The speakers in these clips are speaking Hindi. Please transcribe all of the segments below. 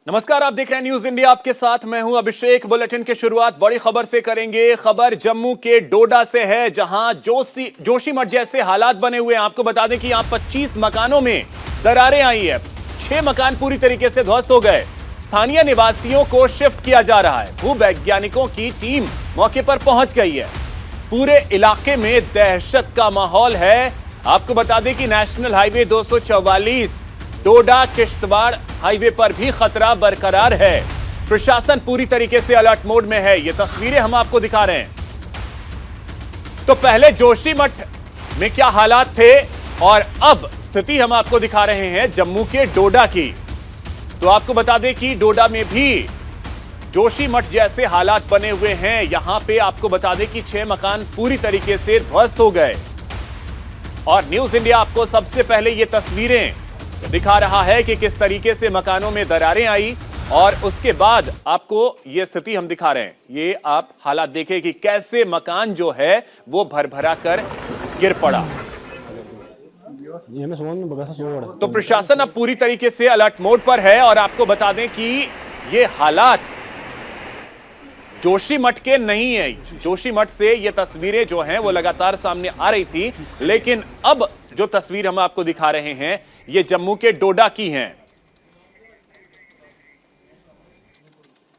नमस्कार, आप देख रहे हैं न्यूज इंडिया। आपके साथ मैं हूं अभिषेक। बुलेटिन की शुरुआत बड़ी खबर से करेंगे। खबर जम्मू के डोडा से है, जहां जोशीमठ जैसे हालात बने हुए हैं। आपको बता दें कि यहां 25 मकानों में दरारें आई है। 6 मकान पूरी तरीके से ध्वस्त हो गए। स्थानीय निवासियों को शिफ्ट किया जा रहा है। भूवैज्ञानिकों की टीम मौके पर पहुंच गई है। पूरे इलाके में दहशत का माहौल है। आपको बता दें कि national highway 244 Doda Kishtwar highway पर भी खतरा बरकरार है। प्रशासन पूरी तरीके से अलर्ट मोड में है। ये तस्वीरें हम आपको दिखा रहे हैं। तो पहले जोशीमठ में क्या हालात थे और अब स्थिति हम आपको दिखा रहे हैं जम्मू के डोडा की। तो आपको बता दें कि डोडा में भी जोशीमठ जैसे हालात बने हुए हैं। यहां पे आपको बता दें कि 6 मकान पूरी तरीके से ध्वस्त हो गए। और न्यूज इंडिया आपको सबसे पहले ये तस्वीरें दिखा रहा है कि किस तरीके से मकानों में दरारें आई और उसके बाद आपको यह स्थिति हम दिखा रहे हैं। ये आप हालात देखें कि कैसे मकान जो है वो भरभरा कर गिर पड़ा। तो प्रशासन अब पूरी तरीके से अलर्ट मोड पर है। और आपको बता दें कि ये हालात जोशीमठ के नहीं है। जोशीमठ से ये तस्वीरें जो हैं वो लगातार सामने आ रही थी, लेकिन अब जो तस्वीर हम आपको दिखा रहे हैं ये जम्मू के डोडा की हैं।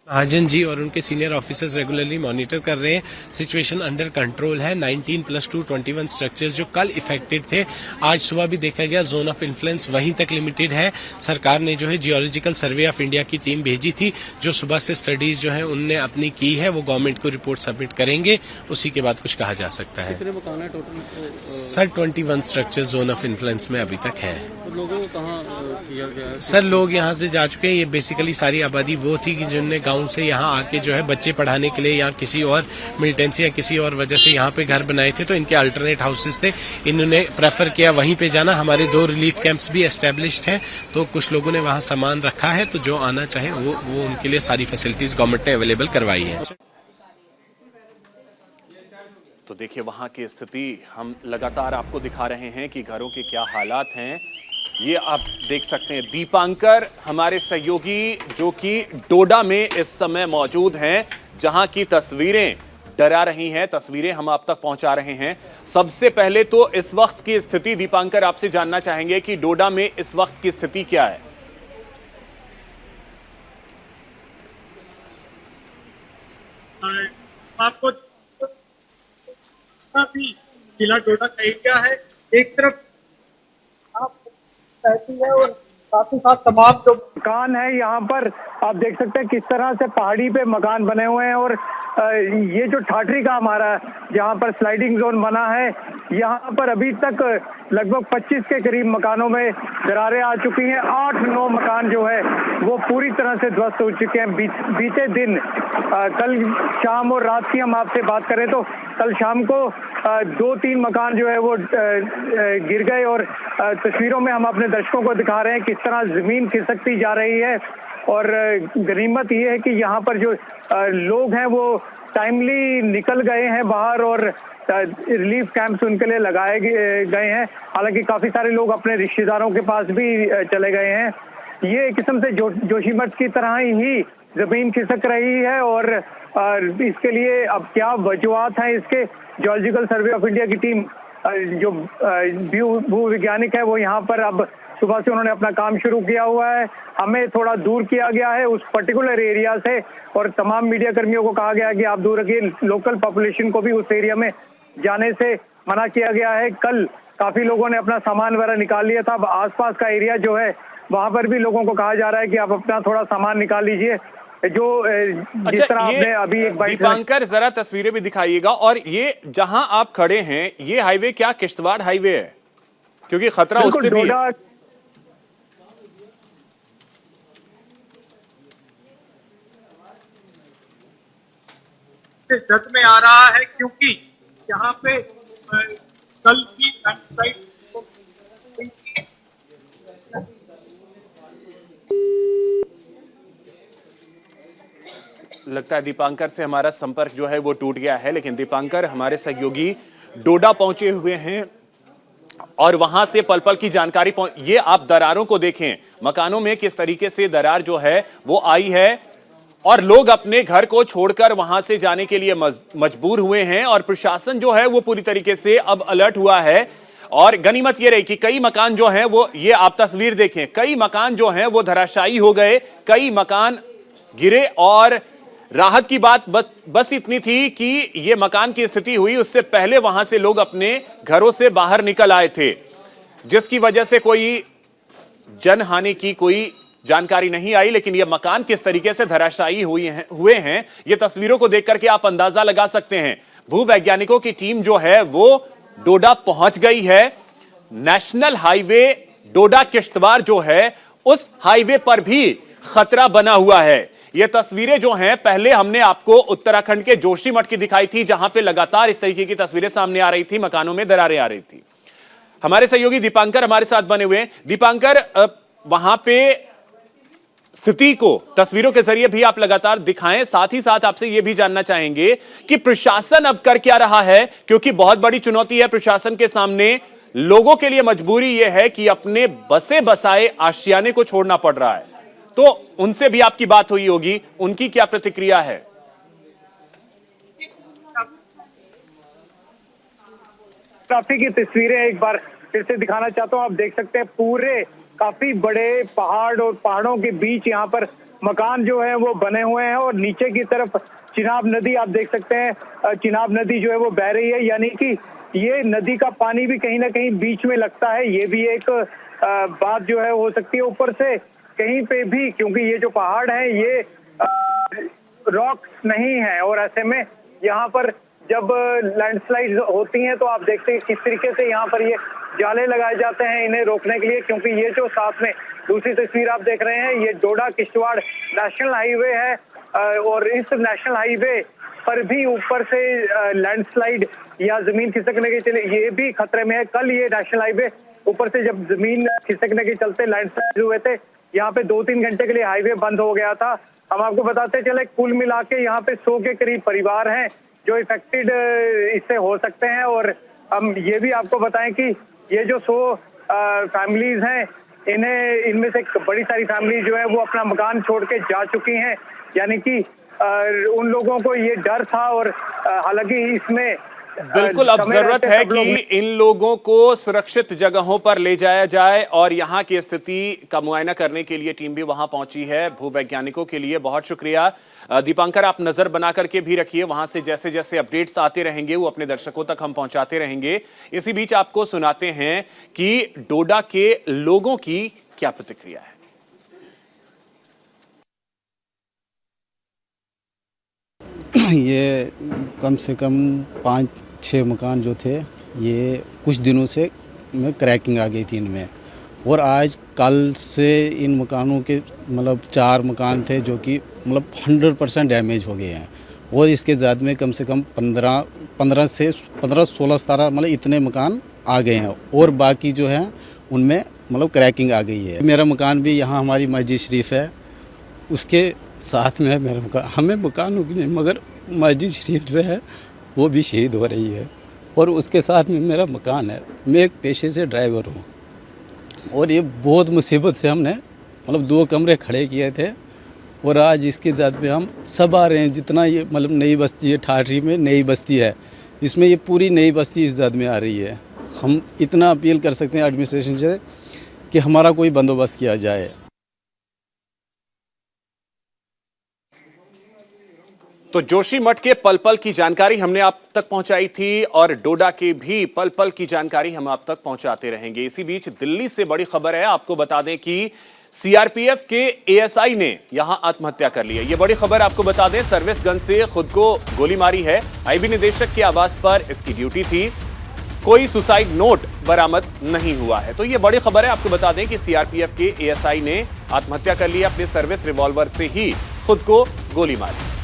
महाजन जी और उनके सीनियर ऑफिसर्स रेगुलरली मॉनिटर कर रहे हैं। सिचुएशन अंडर कंट्रोल है। 19+2 21 स्ट्रक्चर्स जो कल इफेक्टेड थे, आज सुबह भी देखा गया जोन ऑफ इन्फ्लुएंस वहीं तक लिमिटेड है। सरकार ने जो है जियोलॉजिकल सर्वे ऑफ इंडिया की टीम भेजी थी, जो सुबह से स्टडीज जो है उनने अपनी की है। वो गवर्नमेंट को रिपोर्ट सबमिट करेंगे, उसी के बाद कुछ कहा जा सकता है। कितने मकान है total? Sir 21 structures zone of influence में अभी तक है। तो लोगों को कहाँ किया गया है? सर लोग यहाँ से जा चुके हैं। ये बेसिकली सारी आबादी वो थी कि जिनने गांव से यहाँ आके जो है बच्चे पढ़ाने के लिए या किसी और मिलिटेंसी या किसी और वजह से यहाँ पे घर बनाए थे, तो इनके अल्टरनेट हाउसेस थे। इन्होंने प्रेफर किया वहीं पे जाना। हमारे 2 रिलीफ कैंप्स भी एस्टेब्लिश्ड हैं, तो कुछ लोगों ने वहाँ सामान रखा है, तो जो आना चाहे वो उनके लिए सारी फैसिलिटीज गवर्नमेंट ने अवेलेबल करवाई है। तो देखिए वहां की स्थिति हम लगातार आपको दिखा रहे हैं कि घरों के क्या हालात हैं। ये आप देख सकते हैं। दीपांकर हमारे सहयोगी जो कि डोडा में इस समय मौजूद हैं, जहां की तस्वीरें डरा रही हैं, तस्वीरें हम आप तक पहुंचा रहे हैं। सबसे पहले तो इस वक्त की स्थिति दीपांकर आपसे जानना चाहेंगे कि डोडा में इस वक्त की स्थिति क्या है। आपको जिला डोडा का एरिया है। एक तरफ आप कहती है और साथ ही साथ तमाम जो मकान है यहाँ पर आप देख सकते हैं किस तरह से पहाड़ी पे मकान बने हुए हैं। और ये जो ठाठरी का हमारा जहाँ पर स्लाइडिंग जोन बना है, यहाँ पर अभी तक लगभग 25 के करीब मकानों में दरारें आ चुकी हैं। 8-9 मकान जो है वो पूरी तरह से ध्वस्त हो चुके हैं। बीते दिन कल शाम और रात की हम आपसे बात करें तो कल शाम को 2-3 मकान जो है वो गिर गए। और तस्वीरों में हम अपने दर्शकों को दिखा रहे हैं किस तरह जमीन खिसकती जा रही है। और गनीमत ये है कि यहाँ पर जो लोग हैं वो टाइमली निकल गए हैं बाहर और रिलीफ कैंप्स उनके लिए लगाए गए हैं। हालांकि काफी सारे लोग अपने रिश्तेदारों के पास भी चले गए हैं। ये एक किस्म से जोशीमठ की तरह ही जमीन खिसक रही है। और इसके लिए अब क्या वजूहात हैं, इसके जियोलॉजिकल सर्वे ऑफ इंडिया की टीम जो भू वैज्ञानिक है वो यहाँ पर अब सुबह से उन्होंने अपना काम शुरू किया हुआ है। हमें थोड़ा दूर किया गया है उस पर्टिकुलर एरिया से और तमाम मीडिया कर्मियों को कहा गया है कि आप दूर रखिए। लोकल पॉपुलेशन को भी उस एरिया में जाने से मना किया गया है। कल काफी लोगों ने अपना सामान वगैरह निकाल लिया था। अब आसपास का एरिया जो है वहां पर भी लोगों को कहा जा रहा है कि आप अपना थोड़ा सामान निकाल लीजिए। जो जिस तरह आपने अभी एक बाइट दीपांकर जरा तस्वीरें भी दिखाइएगा। और ये जहां आप खड़े हैं ये हाईवे क्या किश्तवाड़ हाईवे है? क्योंकि खतरा उस पे भी है। जद में आ रहा है क्योंकि यहाँ पे कल की लैंडस्लाइड लगता है दीपांकर से हमारा संपर्क जो है वो टूट गया है। लेकिन दीपांकर हमारे सहयोगी डोडा पहुंचे हुए हैं और वहां से पल पल की जानकारी ये आप दरारों को देखें, मकानों में किस तरीके से दरार जो है वो आई है और लोग अपने घर को छोड़कर वहां से जाने के लिए मजबूर हुए हैं और प्रशासन जो है वो पूरी तरीके से अब अलर्ट हुआ है। और गनीमत ये रही कि कई मकान जो हैं वो, ये आप तस्वीर देखें, कई मकान जो हैं वो धराशायी हो गए, कई मकान गिरे और राहत की बात बस इतनी थी कि ये मकान की स्थिति हुई उससे पहले वहां से लोग अपने घरों से बाहर निकल आए थे, जिसकी वजह से कोई जनहानि की कोई जानकारी नहीं आई। लेकिन ये मकान किस तरीके से धराशायी हुए हैं ये तस्वीरों को देख करके आप अंदाजा लगा सकते हैं। भूवैज्ञानिकों की टीम जो है वो डोडा पहुंच गई है। नेशनल हाईवे डोडा किश्तवाड़ जो है उस हाईवे पर भी खतरा बना हुआ है। ये तस्वीरें जो हैं पहले हमने आपको उत्तराखंड के जोशीमठ की दिखाई थी, जहां पे लगातार इस तरीके की तस्वीरें सामने आ रही थी, मकानों में दरारें आ रही थी। हमारे सहयोगी दीपांकर हमारे साथ बने हुए हैं। दीपांकर, वहां पे स्थिति को तस्वीरों के जरिए भी आप लगातार दिखाएं, साथ ही साथ आपसे यह भी जानना चाहेंगे कि प्रशासन अब कर क्या रहा है, क्योंकि बहुत बड़ी चुनौती है प्रशासन के सामने। लोगों के लिए मजबूरी यह है कि अपने बसे बसाए आशियाने को छोड़ना पड़ रहा है, तो उनसे भी आपकी बात हुई होगी, उनकी क्या प्रतिक्रिया है? काफी की तस्वीरें एक बार फिर से दिखाना चाहता हूं। आप देख सकते हैं पूरे काफी बड़े पहाड़ और पहाड़ों के बीच यहाँ पर मकान जो है वो बने हुए हैं और नीचे की तरफ चिनाब नदी आप देख सकते हैं, चिनाब नदी जो है वो बह रही है, यानी कि ये नदी का पानी भी कहीं ना कहीं बीच में लगता है। ये भी एक बात जो है हो सकती है। ऊपर से कहीं पे भी, क्योंकि ये जो पहाड़ है ये रॉक्स नहीं है और ऐसे में यहाँ पर जब लैंडस्लाइड होती हैं तो आप देखते हैं किस तरीके से यहाँ पर ये जाले लगाए जाते हैं इन्हें रोकने के लिए। क्योंकि ये जो साथ में दूसरी तस्वीर आप देख रहे हैं ये डोडा किश्तवाड़ नेशनल हाईवे है और इस नेशनल हाईवे पर भी ऊपर से लैंडस्लाइड या जमीन खिसकने के चले ये भी खतरे में है। कल ये नेशनल हाईवे ऊपर से जब जमीन खिसकने के चलते लैंडस्लाइड हुए थे, यहाँ पे 2-3 घंटे के लिए हाईवे बंद हो गया था। हम आपको बताते चले कुल मिला के यहाँ पे 100 के करीब परिवार हैं जो इफेक्टेड इससे हो सकते हैं। और हम ये भी आपको बताएं कि ये जो 100 फैमिलीज हैं इनमें से बड़ी सारी फैमिली जो है वो अपना मकान छोड़ के जा चुकी हैं, यानी कि उन लोगों को ये डर था। और हालांकि इसमें बिल्कुल अब जरूरत है कि इन लोगों को सुरक्षित जगहों पर ले जाया जाए और यहाँ की स्थिति का मुआयना करने के लिए टीम भी वहां पहुंची है। भूवैज्ञानिकों के लिए बहुत शुक्रिया। दीपांकर, आप नजर बना करके भी रखिए, वहां से जैसे जैसे अपडेट्स आते रहेंगे वो अपने दर्शकों तक हम पहुंचाते रहेंगे। इसी बीच आपको सुनाते हैं कि डोडा के लोगों की क्या प्रतिक्रिया है। ये कम से कम 5-6 मकान जो थे ये कुछ दिनों से में क्रैकिंग आ गई थी इनमें, और आज कल से इन मकानों के मतलब 4 मकान थे जो कि मतलब 100% डैमेज हो गए हैं। और इसके ज़्यादा में कम से कम 15 से 16-17 मतलब इतने मकान आ गए हैं और बाकी जो है उनमें मतलब क्रैकिंग आ गई है। मेरा मकान भी यहाँ हमारी मस्जिद शरीफ है उसके साथ में है मेरा मकान। हमें मकान होगी नहीं मगर मस्जिद शरीफ जो है वो भी शहीद हो रही है और उसके साथ में मेरा मकान है। मैं एक पेशे से ड्राइवर हूँ और ये बहुत मुसीबत से हमने मतलब 2 कमरे खड़े किए थे और आज इसके ज़्यादा में हम सब आ रहे हैं। जितना ये मतलब नई बस्ती है, ठाठरी में नई बस्ती है, इसमें ये पूरी नई बस्ती इस ज़्यादा में आ रही है। हम इतना अपील कर सकते हैं एडमिनिस्ट्रेशन से कि हमारा कोई बंदोबस्त किया जाए। तो जोशीमठ के पल पल की जानकारी हमने आप तक पहुंचाई थी और डोडा के भी पल पल की जानकारी हम आप तक पहुंचाते रहेंगे। इसी बीच दिल्ली से बड़ी खबर है, आपको बता दें कि सीआरपीएफ के एएसआई ने यहां आत्महत्या कर ली है। यह बड़ी खबर आपको बता दें, सर्विस गन से खुद को गोली मारी है। आईबी निदेशक के आवास पर इसकी ड्यूटी थी, कोई सुसाइड नोट बरामद नहीं हुआ है। तो यह बड़ी खबर है, आपको बता दें कि सीआरपीएफ के एएसआई ने आत्महत्या कर ली, अपने सर्विस रिवॉल्वर से ही खुद को गोली मारी।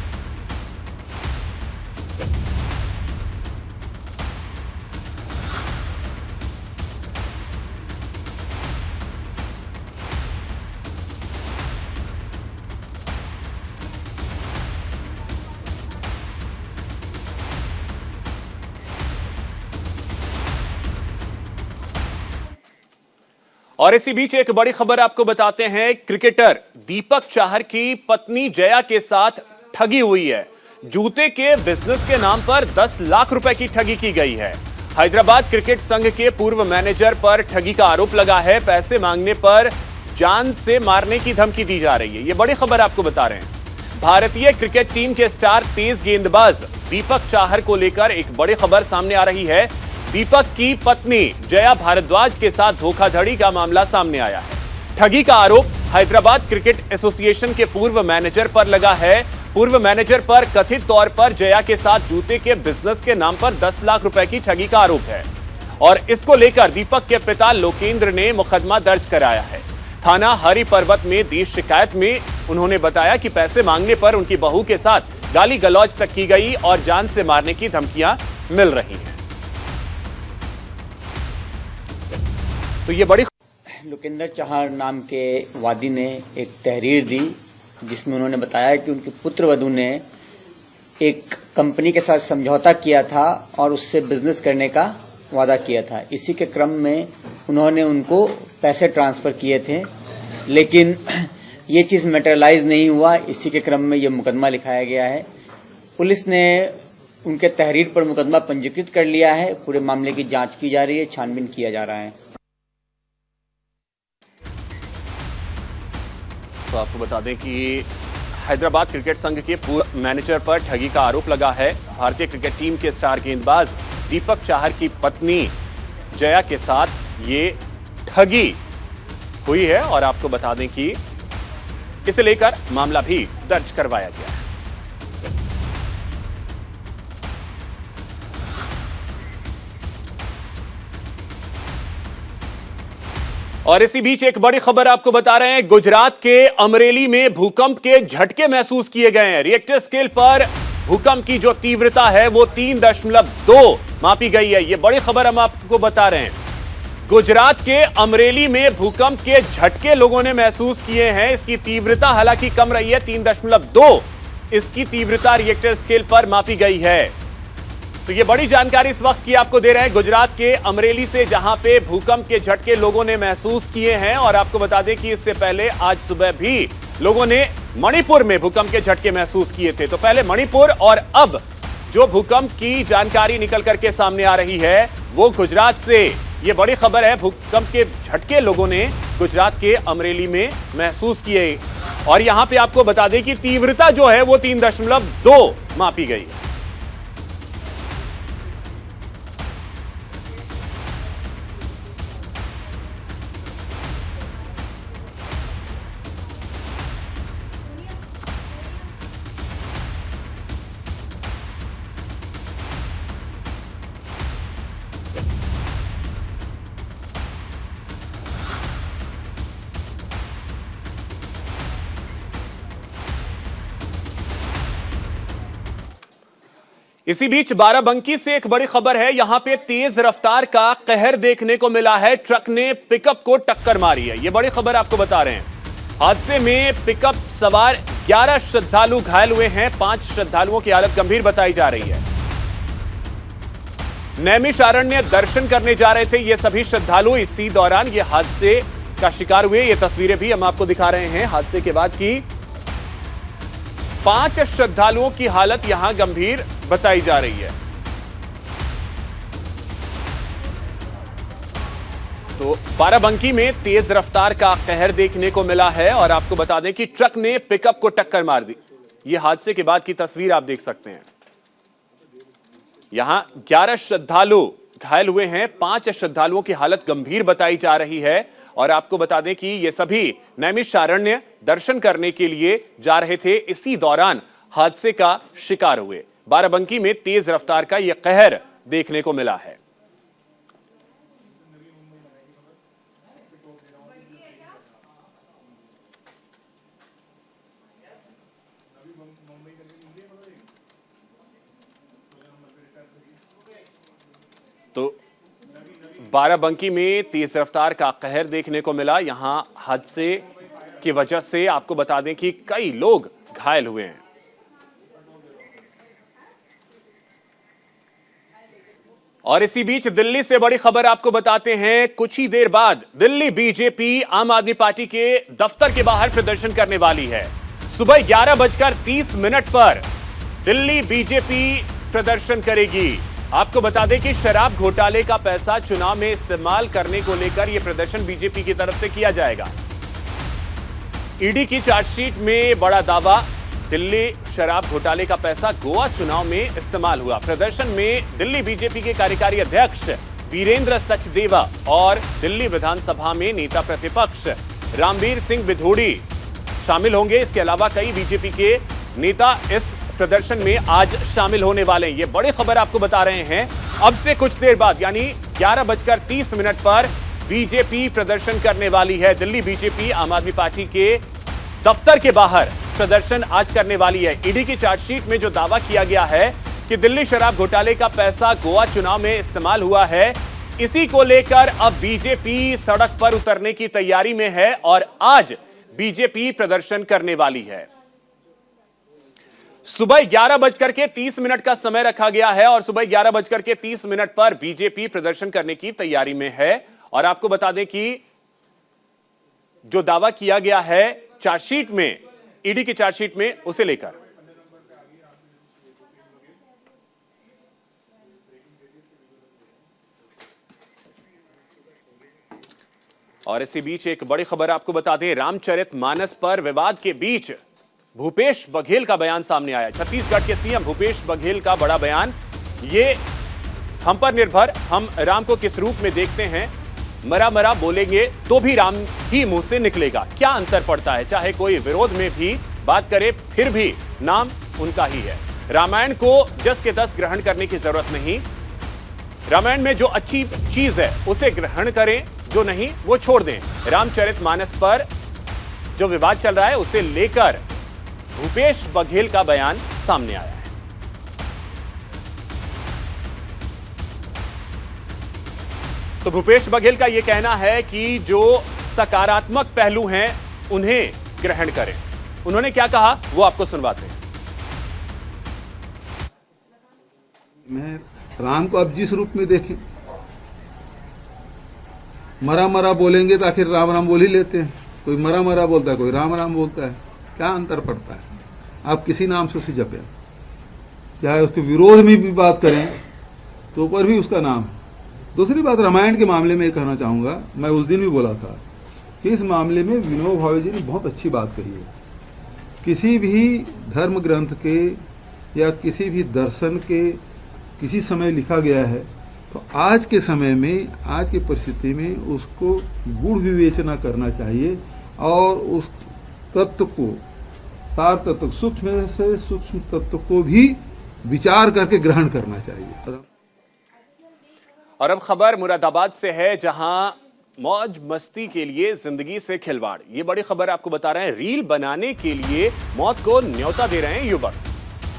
और इसी बीच एक बड़ी खबर आपको बताते हैं। क्रिकेटर दीपक चाहर की पत्नी जया के साथ ठगी हुई है। जूते के बिजनेस के नाम पर 10 लाख रुपए की ठगी की गई है। हैदराबाद क्रिकेट संघ के पूर्व मैनेजर पर ठगी का आरोप लगा है। पैसे मांगने पर जान से मारने की धमकी दी जा रही है। यह बड़ी खबर आपको बता रहे हैं। भारतीय क्रिकेट टीम के स्टार तेज गेंदबाज दीपक चाहर को लेकर एक बड़ी खबर सामने आ रही है। दीपक की पत्नी जया भारद्वाज के साथ धोखाधड़ी का मामला सामने आया है। ठगी का आरोप हैदराबाद क्रिकेट एसोसिएशन के पूर्व मैनेजर पर लगा है। पूर्व मैनेजर पर कथित तौर पर जया के साथ जूते के बिजनेस के नाम पर 10 लाख रुपए की ठगी का आरोप है और इसको लेकर दीपक के पिता लोकेंद्र ने मुकदमा दर्ज कराया है। थाना हरि पर्वत में दी शिकायत में उन्होंने बताया कि पैसे मांगने पर उनकी बहू के साथ गाली गलौज तक की गई और जान से मारने की धमकियां मिल रही हैं। तो ये बड़ी लोकेंद्र चाहर नाम के वादी ने एक तहरीर दी जिसमें उन्होंने बताया कि उनके पुत्रवधू ने एक कंपनी के साथ समझौता किया था और उससे बिजनेस करने का वादा किया था। इसी के क्रम में उन्होंने उनको पैसे ट्रांसफर किए थे, लेकिन ये चीज मैटेरियलाइज नहीं हुआ। इसी के क्रम में ये मुकदमा लिखाया गया है। पुलिस ने उनके तहरीर पर मुकदमा पंजीकृत कर लिया है। पूरे मामले की जांच की जा रही है, छानबीन किया जा रहा है। तो आपको बता दें कि हैदराबाद क्रिकेट संघ के पूर्व मैनेजर पर ठगी का आरोप लगा है। भारतीय क्रिकेट टीम के स्टार गेंदबाज दीपक चाहर की पत्नी जया के साथ ये ठगी हुई है और आपको बता दें कि इसे लेकर मामला भी दर्ज करवाया गया है। और इसी बीच एक बड़ी खबर आपको बता रहे हैं। गुजरात के अमरेली में भूकंप के झटके महसूस किए गए हैं। रिएक्टर स्केल पर भूकंप की जो तीव्रता है वो 3.2 मापी गई है। ये बड़ी खबर हम आपको बता रहे हैं। गुजरात के अमरेली में भूकंप के झटके लोगों ने महसूस किए हैं। इसकी तीव्रता हालांकि कम रही है, 3.2 इसकी तीव्रता रिएक्टर स्केल पर मापी गई है। तो ये बड़ी जानकारी इस वक्त की आपको दे रहे हैं गुजरात के अमरेली से, जहां पे भूकंप के झटके लोगों ने महसूस किए हैं। और आपको बता दें कि इससे पहले आज सुबह भी लोगों ने मणिपुर में भूकंप के झटके महसूस किए थे। तो पहले मणिपुर और अब जो भूकंप की जानकारी निकल करके सामने आ रही है वो गुजरात से। ये बड़ी खबर है। भूकंप के झटके लोगों ने गुजरात के अमरेली में महसूस किए और यहां पे आपको बता दें कि तीव्रता जो है वो 3.2 मापी गई है। इसी बीच बाराबंकी से एक बड़ी खबर है। यहां पे तेज रफ्तार का कहर देखने को मिला है। ट्रक ने पिकअप को टक्कर मारी है। यह बड़ी खबर आपको बता रहे हैं। हादसे में पिकअप सवार 11 श्रद्धालु घायल हुए हैं। 5 श्रद्धालुओं की हालत गंभीर बताई जा रही है। नैमिषारण्य दर्शन करने जा रहे थे ये सभी श्रद्धालु। इसी दौरान ये हादसे का शिकार हुए। ये तस्वीरें भी हम आपको दिखा रहे हैं हादसे के बाद की। 5 श्रद्धालुओं की हालत यहां गंभीर बताई जा रही है। तो बाराबंकी में तेज रफ्तार का कहर देखने को मिला है और आपको बता दें कि ट्रक ने पिकअप को टक्कर मार दी। यह हादसे के बाद की तस्वीर आप देख सकते हैं। यहां 11 श्रद्धालु घायल हुए हैं। 5 श्रद्धालुओं की हालत गंभीर बताई जा रही है और आपको बता दें कि ये सभी नैमिषारण्य दर्शन करने के लिए जा रहे थे। इसी दौरान हादसे का शिकार हुए। बाराबंकी में तेज रफ्तार का यह कहर देखने को मिला है। तो बाराबंकी में तेज रफ्तार का कहर देखने को मिला। यहां हादसे की वजह से आपको बता दें कि कई लोग घायल हुए हैं। और इसी बीच दिल्ली से बड़ी खबर आपको बताते हैं। कुछ ही देर बाद दिल्ली बीजेपी आम आदमी पार्टी के दफ्तर के बाहर प्रदर्शन करने वाली है। सुबह 11:30 पर दिल्ली बीजेपी प्रदर्शन करेगी। आपको बता दें कि शराब घोटाले का पैसा चुनाव में इस्तेमाल करने को लेकर यह प्रदर्शन बीजेपी की तरफ से किया जाएगा। ईडी की चार्जशीट में बड़ा दावा, दिल्ली शराब घोटाले का पैसा गोवा चुनाव में इस्तेमाल हुआ। प्रदर्शन में दिल्ली बीजेपी के कार्यकारी अध्यक्ष वीरेंद्र सचदेवा और दिल्ली विधानसभा में नेता प्रतिपक्ष रामवीर सिंह बिधूड़ी शामिल होंगे। इसके अलावा कई बीजेपी के नेता इस प्रदर्शन में आज शामिल होने वाले हैं। ये बड़ी खबर आपको बता रहे हैं। अब से कुछ देर बाद यानी 11:30 पर बीजेपी प्रदर्शन करने वाली है। दिल्ली बीजेपी आम आदमी पार्टी के दफ्तर के बाहर प्रदर्शन आज करने वाली है। ईडी की चार्जशीट में जो दावा किया गया है कि दिल्ली शराब घोटाले का पैसा गोवा चुनाव में इस्तेमाल हुआ है, इसी को लेकर अब बीजेपी सड़क पर उतरने की तैयारी में है और आज बीजेपी प्रदर्शन करने वाली है। सुबह 11:30 का समय रखा गया है और सुबह 11:30 पर बीजेपी प्रदर्शन करने की तैयारी में है। और आपको बता दें कि जो दावा किया गया है चार्जशीट में, ईडी की चार्जशीट में, उसे लेकर और इसी बीच एक बड़ी खबर आपको बता दें। रामचरितमानस पर विवाद के बीच भूपेश बघेल का बयान सामने आया। छत्तीसगढ़ के सीएम भूपेश बघेल का बड़ा बयान, ये हम पर निर्भर, हम राम को किस रूप में देखते हैं, मरा मरा बोलेंगे तो भी राम ही मुंह से निकलेगा। क्या अंतर पड़ता है, चाहे कोई विरोध में भी बात करे फिर भी नाम उनका ही है। रामायण को जस के तस ग्रहण करने की जरूरत नहीं। रामायण में जो अच्छी चीज है उसे ग्रहण करें, जो नहीं वो छोड़ दें। रामचरितमानस पर जो विवाद चल रहा है उसे लेकर भूपेश बघेल का बयान सामने आया है। तो भूपेश बघेल का यह कहना है कि जो सकारात्मक पहलू हैं उन्हें ग्रहण करें। उन्होंने क्या कहा वो आपको सुनवाते हैं। मैं राम को अब जिस रूप में देखें, मरा मरा बोलेंगे तो आखिर राम राम बोल ही लेते हैं। कोई मरा मरा बोलता है, कोई राम राम बोलता है। क्या अंतर पड़ता है? आप किसी नाम से उसे जपें, चाहे उसके विरोध में भी बात करें तो पर भी उसका नाम है। दूसरी बात, रामायण के मामले में कहना चाहूंगा, मैं उस दिन भी बोला था कि इस मामले में विनोबा भावे जी ने बहुत अच्छी बात कही है। किसी भी धर्म ग्रंथ के या किसी भी दर्शन के किसी समय लिखा गया है तो आज के समय में, आज की परिस्थिति में उसको गूढ़ विवेचना करना चाहिए और उस तत्व को, सार तत्व, सूक्ष्म से सूक्ष्म तत्व को भी विचार करके ग्रहण करना चाहिए। और अब खबर मुरादाबाद से है, जहां मौज मस्ती के लिए जिंदगी से खिलवाड़। ये बड़ी खबर आपको बता रहे हैं। रील बनाने के लिए मौत को न्योता दे रहे हैं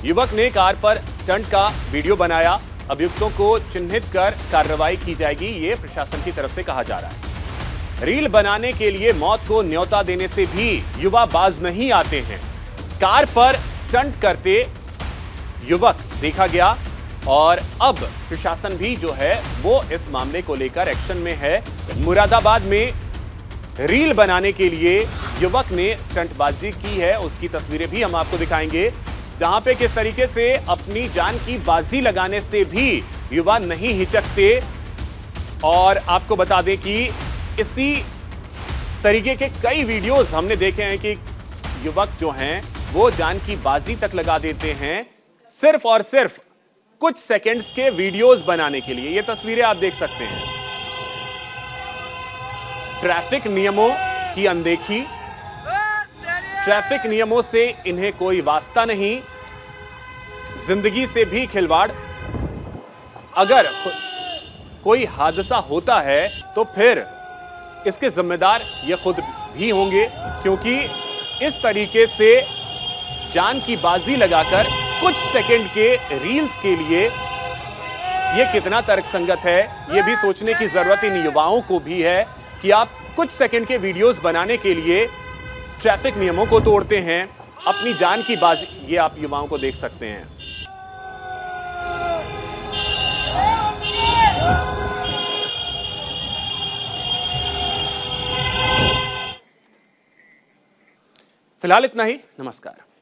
युवक ने कार पर स्टंट का वीडियो बनाया। अभियुक्तों को चिन्हित कर कार्रवाई की जाएगी, ये प्रशासन की तरफ से कहा जा रहा है। रील बनाने के लिए मौत को न्योता देने से भी युवा बाज नहीं आते हैं। कार पर स्टंट करते युवक देखा गया और अब प्रशासन भी जो है वो इस मामले को लेकर एक्शन में है। मुरादाबाद में रील बनाने के लिए युवक ने स्टंटबाजी की है, उसकी तस्वीरें भी हम आपको दिखाएंगे, जहां पे किस तरीके से अपनी जान की बाजी लगाने से भी युवा नहीं हिचकते। और आपको बता दें कि इसी तरीके के कई वीडियोस हमने देखे हैं कि युवक जो हैं वो जान की बाजी तक लगा देते हैं सिर्फ और सिर्फ कुछ सेकंड्स के वीडियोस बनाने के लिए। ये तस्वीरें आप देख सकते हैं। ट्रैफिक नियमों की अनदेखी, ट्रैफिक नियमों से इन्हें कोई वास्ता नहीं, जिंदगी से भी खिलवाड़। अगर कोई हादसा होता है तो फिर इसके जिम्मेदार ये खुद भी होंगे, क्योंकि इस तरीके से जान की बाजी लगाकर कुछ सेकंड के रील्स के लिए ये कितना तर्कसंगत है, ये भी सोचने की जरूरत इन युवाओं को भी है कि आप कुछ सेकंड के वीडियोस बनाने के लिए ट्रैफिक नियमों को तोड़ते हैं, अपनी जान की बाजी। ये आप युवाओं को देख सकते हैं। फिलहाल इतना ही, नमस्कार।